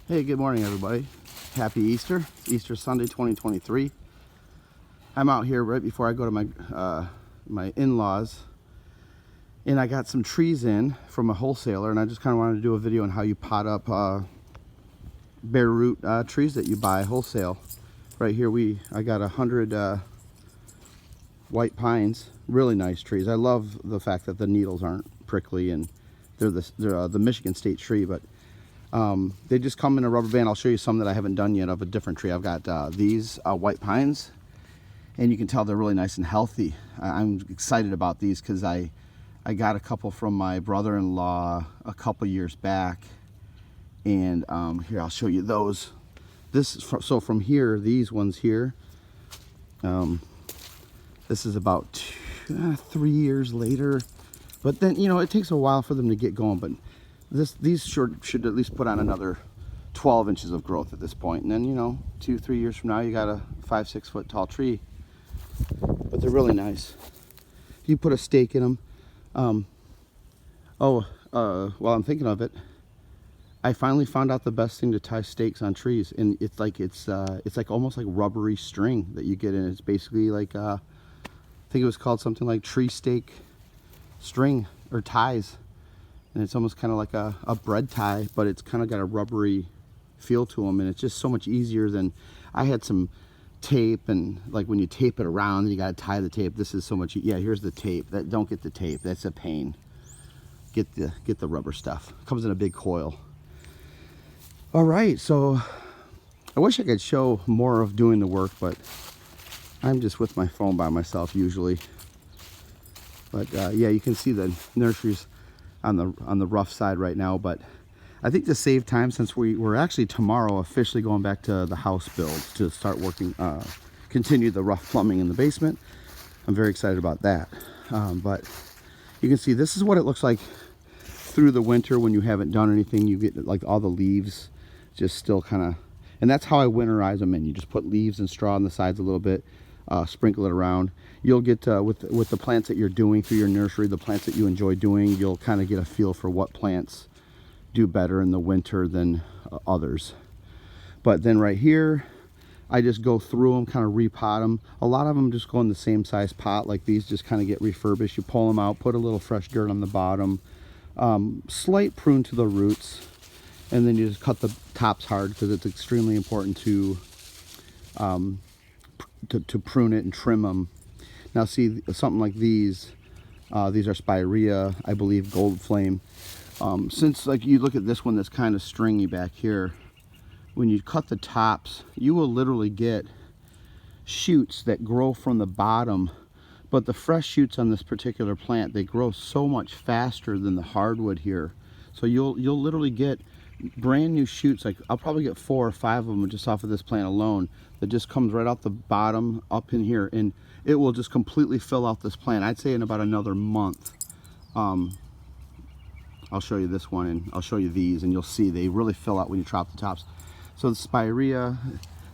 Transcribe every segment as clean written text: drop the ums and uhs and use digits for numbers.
Hey, good morning everybody. Happy Easter. It's Easter Sunday 2023. I'm out here right before I go to my in-laws, and I got some trees in from a wholesaler, and I just kind of wanted to do a video on how you pot up bare root trees that you buy wholesale. Right here I got 100 white pines, really nice trees. I love the fact that the needles aren't prickly, and they're the Michigan State tree, but they just come in a rubber band. I'll show you some that I haven't done yet of a different tree. I've got these white pines, and you can tell they're really nice and healthy. I'm excited about these because I got a couple from my brother-in-law a couple years back, and here, I'll show you those. This is so from here, these ones here, this is about 3 years later, but then, you know, it takes a while for them to get going, but these should at least put on another 12 inches of growth at this point. And then, you know, 2-3 years from now, you got a 5-6 foot tall tree. But they're really nice. You put a stake in them. While I'm thinking of it, I finally found out the best thing to tie stakes on trees, and it's like almost like rubbery string that you get in. It's basically like I think it was called something like tree stake string or ties. And it's almost kind of like a bread tie, but it's kind of got a rubbery feel to them, and it's just so much easier than I had some tape, and like when you tape it around, you got to tie the tape. This is so much. Yeah, here's the tape. Don't get the tape. That's a pain. Get the rubber stuff. It comes in a big coil. All right, so I wish I could show more of doing the work, but I'm just with my phone by myself usually. But yeah, you can see the nurseries on the rough side right now, but I think to save time, since we're actually tomorrow officially going back to the house build to start working, continue the rough plumbing in the basement. I'm very excited about that. But you can see this is what it looks like through the winter when you haven't done anything. You get like all the leaves just still kind of, and that's how I winterize them in. You just put leaves and straw on the sides a little bit, sprinkle it around. You'll get with the plants that you're doing through your nursery, the plants that you enjoy doing, you'll kind of get a feel for what plants do better in the winter than others. But then right here, I just go through them, kind of repot them. A lot of them just go in the same size pot, like these just kind of get refurbished. You pull them out, put a little fresh dirt on the bottom, slight prune to the roots, and then you just cut the tops hard because it's extremely important to prune it and trim them. Now see, something like these are spirea, I believe gold flame. Since like you look at this one that's kind of stringy back here, when you cut the tops, you will literally get shoots that grow from the bottom, but the fresh shoots on this particular plant, they grow so much faster than the hardwood here. So you'll literally get brand new shoots. Like I'll probably get 4 or 5 of them just off of this plant alone that just comes right off the bottom up in here, and it will just completely fill out this plant. I'd say in about another month. I'll show you this one, and I'll show you these, and you'll see they really fill out when you chop the tops. So the spirea,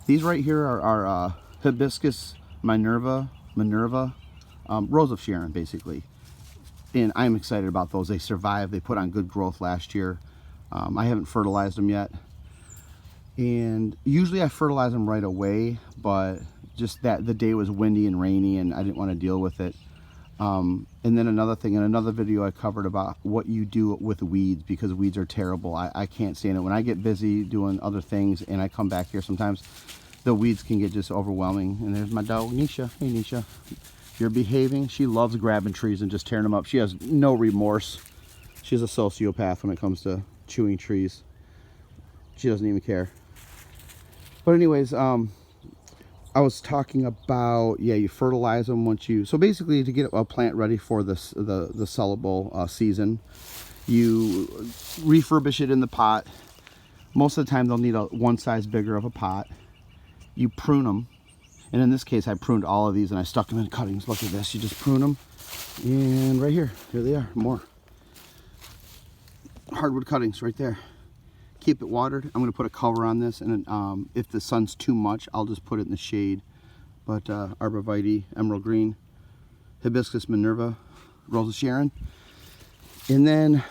these right here are hibiscus Minerva, Rose of Sharon basically. And I'm excited about those. They survived, they put on good growth last year. I haven't fertilized them yet, and usually I fertilize them right away, but just that the day was windy and rainy and I didn't want to deal with it. And then another thing, in another video I covered about what you do with weeds, because weeds are terrible. I can't stand it. When I get busy doing other things and I come back here, sometimes the weeds can get just overwhelming. And there's my dog Nisha. Hey Nisha, you're behaving. She loves grabbing trees and just tearing them up. She has no remorse. She's a sociopath when it comes to chewing trees. She doesn't even care. But anyways, I was talking about, yeah, you fertilize them once you, so basically to get a plant ready for the sellable season, you refurbish it in the pot. Most of the time they'll need one size bigger of a pot. You prune them, and in this case I pruned all of these and I stuck them in cuttings. Look at this, you just prune them, and right here they are, more hardwood cuttings right there. Keep it watered. I'm going to put a cover on this, and if the sun's too much, I'll just put it in the shade. But arborvitae, emerald green, hibiscus Minerva, Rose of Sharon. And then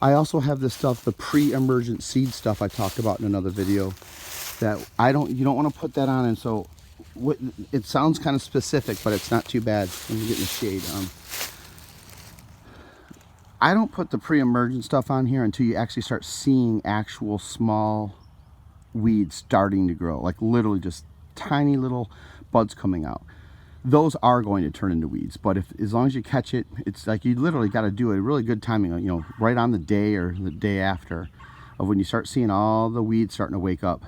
I also have this stuff, the pre-emergent seed stuff I talked about in another video, that you don't want to put that on. And so it sounds kind of specific, but it's not too bad. Let me get in the shade. I don't put the pre-emergent stuff on here until you actually start seeing actual small weeds starting to grow, like literally just tiny little buds coming out. Those are going to turn into weeds, but as long as you catch it, it's like you literally got to do a really good timing, you know, right on the day or the day after of when you start seeing all the weeds starting to wake up.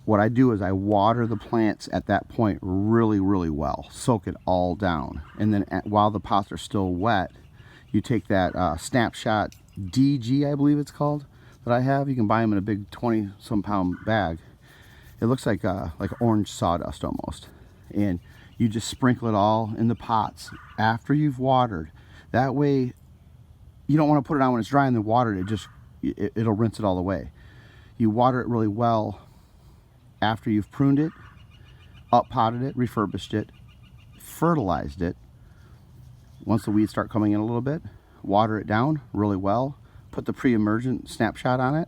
What I do is I water the plants at that point really, really well, soak it all down, and then while the pots are still wet, you take that Snapshot DG, I believe it's called, that I have. You can buy them in a big 20-some pound bag. It looks like orange sawdust almost, and you just sprinkle it all in the pots after you've watered. That way, you don't want to put it on when it's dry and then water it. It'll rinse it all away. You water it really well after you've pruned it, up potted it, refurbished it, fertilized it. Once the weeds start coming in a little bit, water it down really well. Put the pre-emergent Snapshot on it,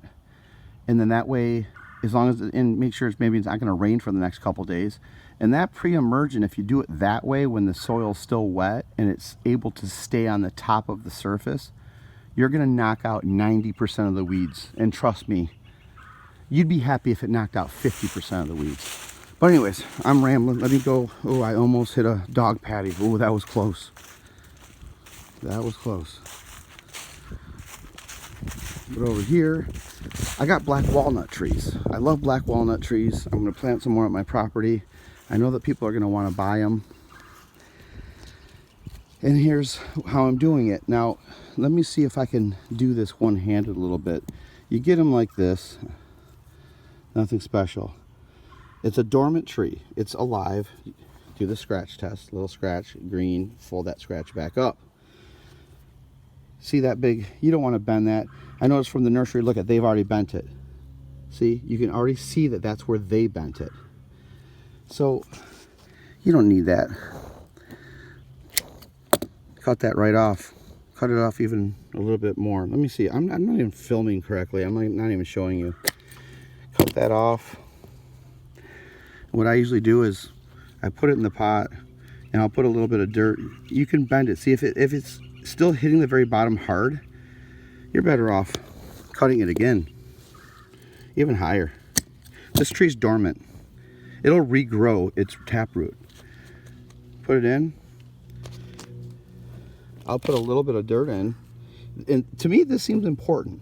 and then that way, as long as and make sure maybe it's not going to rain for the next couple days. And that pre-emergent, if you do it that way when the soil's still wet and it's able to stay on the top of the surface, you're going to knock out 90% of the weeds. And trust me, you'd be happy if it knocked out 50% of the weeds. But anyways, I'm rambling. Let me go. Oh, I almost hit a dog patty. Oh, that was close. That was close. But over here, I got black walnut trees. I love black walnut trees. I'm going to plant some more at my property. I know that people are going to want to buy them. And here's how I'm doing it. Now, let me see if I can do this one-handed a little bit. You get them like this. Nothing special. It's a dormant tree. It's alive. Do the scratch test. Little scratch, green, fold that scratch back up. See that big? You don't want to bend that. I noticed from the nursery, look at, they've already bent it. See, you can already see that that's where they bent it. So you don't need that. Cut that right off. Cut it off even a little bit more. Let me see. I'm not even filming correctly. I'm not even showing you. Cut that off. What I usually do is I put it in the pot and I'll put a little bit of dirt. You can bend it. See if it's still hitting the very bottom hard, you're better off cutting it again, even higher. This tree's dormant. It'll regrow its taproot. Put it in. I'll put a little bit of dirt in. And to me, this seems important.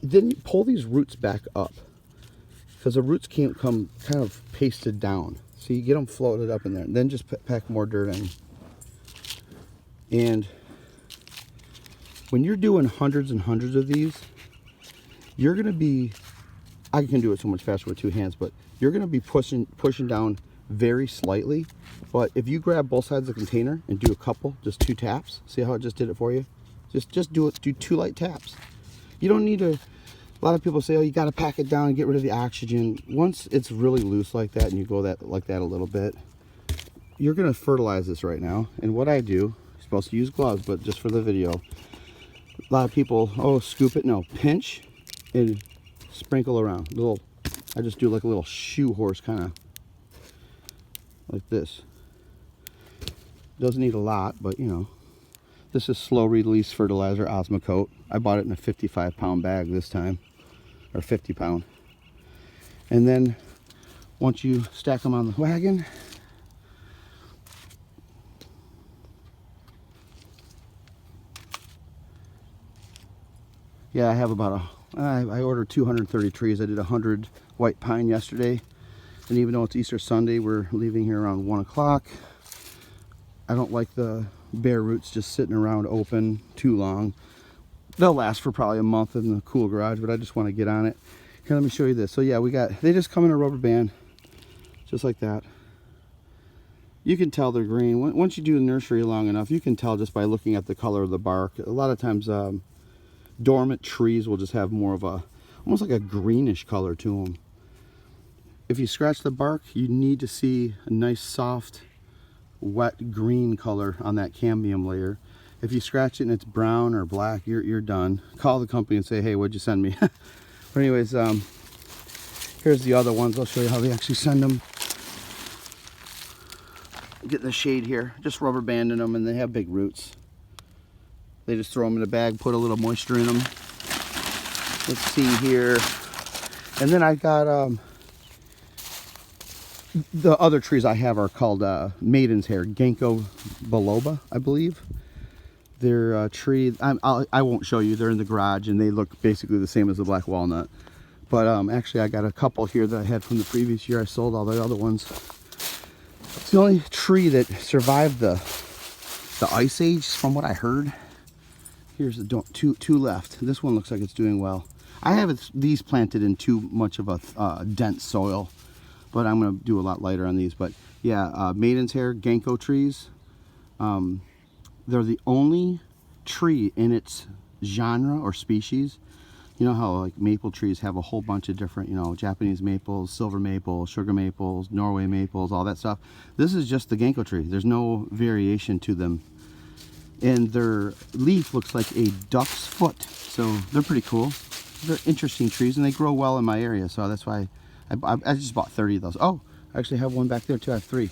Then pull these roots back up, because the roots can't come kind of pasted down. So you get them floated up in there. And then just pack more dirt in. And when you're doing hundreds and hundreds of these, you're going to be, I can do it so much faster with two hands, but you're going to be pushing down very slightly. But if you grab both sides of the container and do a couple, just 2 taps, see how it just did it for you? Just do 2 light taps. You don't need to, a lot of people say, oh, you got to pack it down and get rid of the oxygen. Once it's really loose like that and you go like that a little bit, you're going to fertilize this right now. And what I do, you're supposed to use gloves, but just for the video, a lot of people, oh, scoop it. No, pinch and sprinkle around. I just do like a little shoe horse kind of like this. Doesn't need a lot, but you know. This is slow release fertilizer, Osmocote. I bought it in a 55-pound bag this time, or 50 pound. And then once you stack them on the wagon, yeah, I have about I ordered 230 trees. I did 100 white pine yesterday. And even though it's Easter Sunday, we're leaving here around 1 o'clock. I don't like the bare roots just sitting around open too long. They'll last for probably a month in the cool garage, but I just want to get on it. Here, let me show you this. So yeah, they just come in a rubber band, just like that. You can tell they're green. Once you do the nursery long enough, you can tell just by looking at the color of the bark. A lot of times, dormant trees will just have more of almost like a greenish color to them. If you scratch the bark, you need to see a nice soft wet green color on that cambium layer. If you scratch it and it's brown or black, you're done. Call the company and say, hey, what'd you send me? But anyways, here's the other ones. I'll show you how they actually send them. Get in the shade here, just rubber banding them, and they have big roots. They just throw them in a bag, put a little moisture in them. Let's see here. And then I got the other trees I have are called maiden's hair, ginkgo biloba, I believe. They're tree. I won't show you. They're in the garage, and they look basically the same as the black walnut. But actually, I got a couple here that I had from the previous year. I sold all the other ones. It's the only tree that survived the ice age, from what I heard. Here's the two left. This one looks like it's doing well. I have these planted in too much of a dense soil, but I'm going to do a lot lighter on these. But yeah, maiden's hair, ginkgo trees. They're the only tree in its genre or species. You know how like maple trees have a whole bunch of different, you know, Japanese maples, silver maples, sugar maples, Norway maples, all that stuff. This is just the ginkgo tree. There's no variation to them. And their leaf looks like a duck's foot. So they're pretty cool. They're interesting trees, and they grow well in my area. So that's why I just bought 30 of those. Oh, I actually have one back there too. I have 3.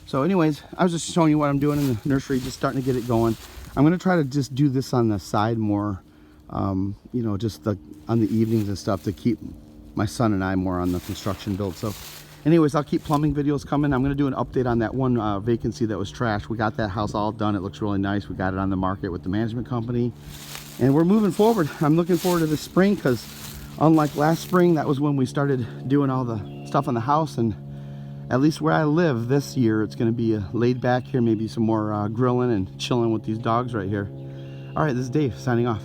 So anyways, I was just showing you what I'm doing in the nursery, just starting to get it going. I'm going to try to just do this on the side more. You know, just on the evenings and stuff, to keep my son and I more on the construction build. So anyways, I'll keep plumbing videos coming. I'm going to do an update on that one vacancy that was trashed. We got that house all done. It looks really nice. We got it on the market with the management company, and we're moving forward. I'm looking forward to this spring, because unlike last spring, that was when we started doing all the stuff on the house. And at least where I live this year, it's going to be laid back here, maybe some more grilling and chilling with these dogs right here. All right, this is Dave signing off.